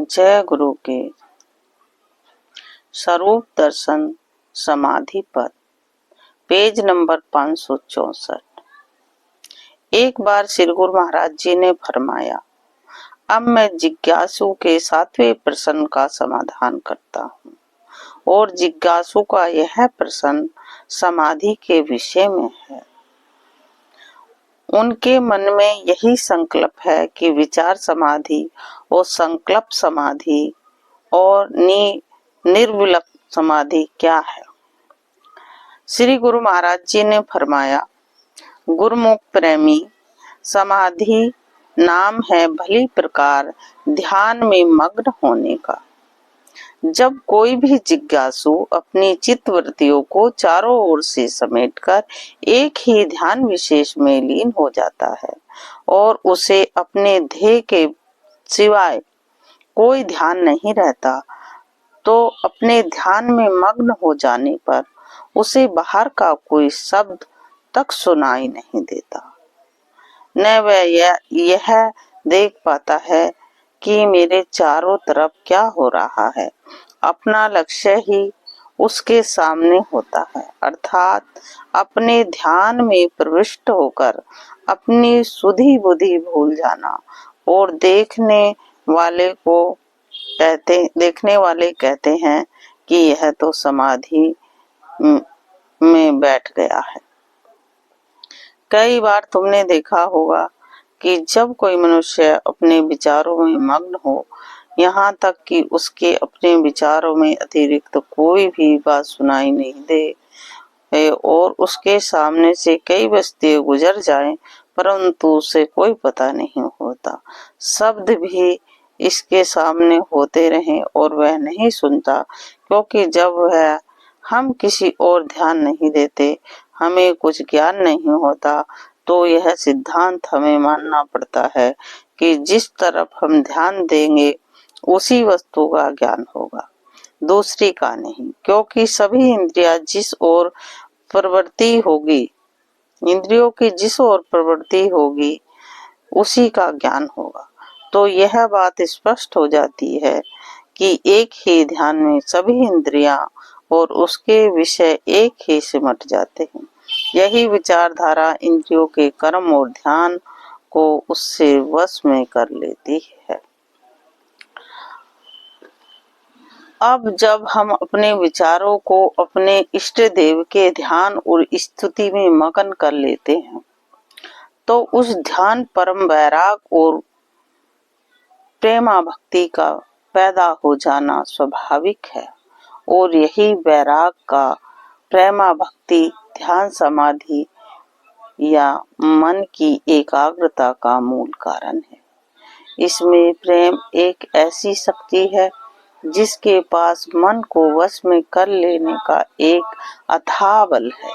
जय गुरु के स्वरूप दर्शन समाधि पद, पेज नंबर 564। एक बार श्री गुरु महाराज जी ने फरमाया, अब मैं जिज्ञासु के 7वें प्रश्न का समाधान करता हूँ और जिज्ञासु का यह प्रश्न समाधि के विषय में है। उनके मन में यही संकल्प है कि विचार समाधि और संकल्प समाधि और निर्विकल्प समाधि क्या है। श्री गुरु महाराज जी ने फरमाया, गुरुमुख प्रेमी, समाधि नाम है भली प्रकार ध्यान में मग्न होने का। जब कोई भी जिज्ञासु अपनी चित्तवृत्तियों को चारों ओर से समेटकर एक ही ध्यान विशेष में लीन हो जाता है और उसे अपने ध्येय के सिवाय कोई ध्यान नहीं रहता, तो अपने ध्यान में मग्न हो जाने पर उसे बाहर का कोई शब्द तक सुनाई नहीं देता। न वह यह देख पाता है कि मेरे चारों तरफ क्या हो रहा है। अपना लक्ष्य ही उसके सामने होता है, अर्थात अपने ध्यान में प्रविष्ट होकर अपनी सुधि बुद्धि भूल जाना। और देखने वाले कहते हैं कि यह तो समाधि में बैठ गया है। कई बार तुमने देखा होगा कि जब कोई मनुष्य अपने विचारों में मग्न हो, यहाँ तक कि उसके अपने विचारों में अतिरिक्त कोई भी बात सुनाई नहीं दे और उसके सामने से कई वस्तुएं गुजर जाएं, परंतु उसे कोई पता नहीं होता, शब्द भी इसके सामने होते रहें और वह नहीं सुनता, क्योंकि जब हम किसी और ध्यान नहीं देते, हमें कुछ ज्ञान नहीं होता, तो यह सिद्धांत हमें मानना पड़ता है कि जिस तरफ हम ध्यान देंगे उसी वस्तु का ज्ञान होगा, दूसरी का नहीं। क्योंकि सभी इंद्रियों की जिस ओर प्रवृत्ति होगी उसी का ज्ञान होगा। तो यह बात स्पष्ट हो जाती है कि एक ही ध्यान में सभी इंद्रियां और उसके विषय एक ही सिमट जाते हैं। यही विचारधारा इंद्रियों के कर्म और ध्यान को उससे वश में कर लेती है। अब जब हम अपने विचारों को अपने इष्ट देव के ध्यान और स्तुति में मगन कर लेते हैं, तो उस ध्यान परम वैराग और प्रेमा भक्ति का पैदा हो जाना स्वाभाविक है। और यही वैराग का प्रेमा भक्ति ध्यान समाधि या मन की एकाग्रता का मूल कारण है। इसमें प्रेम एक ऐसी शक्ति है जिसके पास मन को वश में कर लेने का एक अथाह बल है।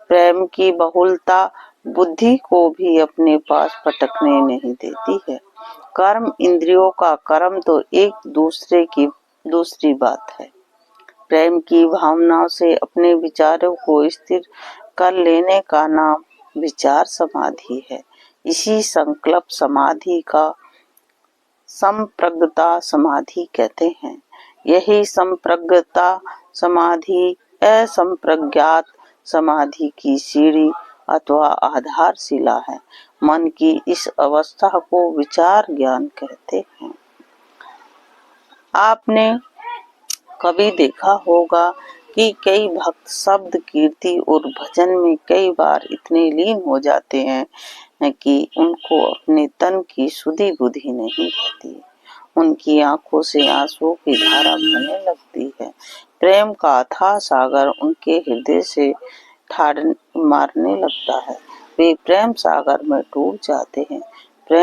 प्रेम की बहुलता बुद्धि को भी अपने पास पटकने नहीं देती है। कर्म इंद्रियों का कर्म तो एक दूसरे की दूसरी बात है। प्रेम की भावनाओं से अपने विचारों को स्थिर कर लेने का नाम विचार समाधि है। इसी संकल्प समाधि का संप्रज्ञता समाधि कहते हैं। यही संप्रज्ञता समाधि असंप्रज्ञात समाधि की सीढ़ी अथवा आधारशिला है। मन की इस अवस्था को विचार ज्ञान कहते हैं। आपने कभी देखा होगा कि कई भक्त शब्द, कीर्ति और भजन में कई बार इतने लीन हो जाते हैं कि उनको अपने तन की सुधि बुद्धि नहीं रहती। उनकी आंखों से आंसुओं की धारा बहने लगती है। प्रेम का अथाह सागर उनके हृदय से ठाड़ मारने लगता है। वे प्रेम सागर में डूब जाते हैं।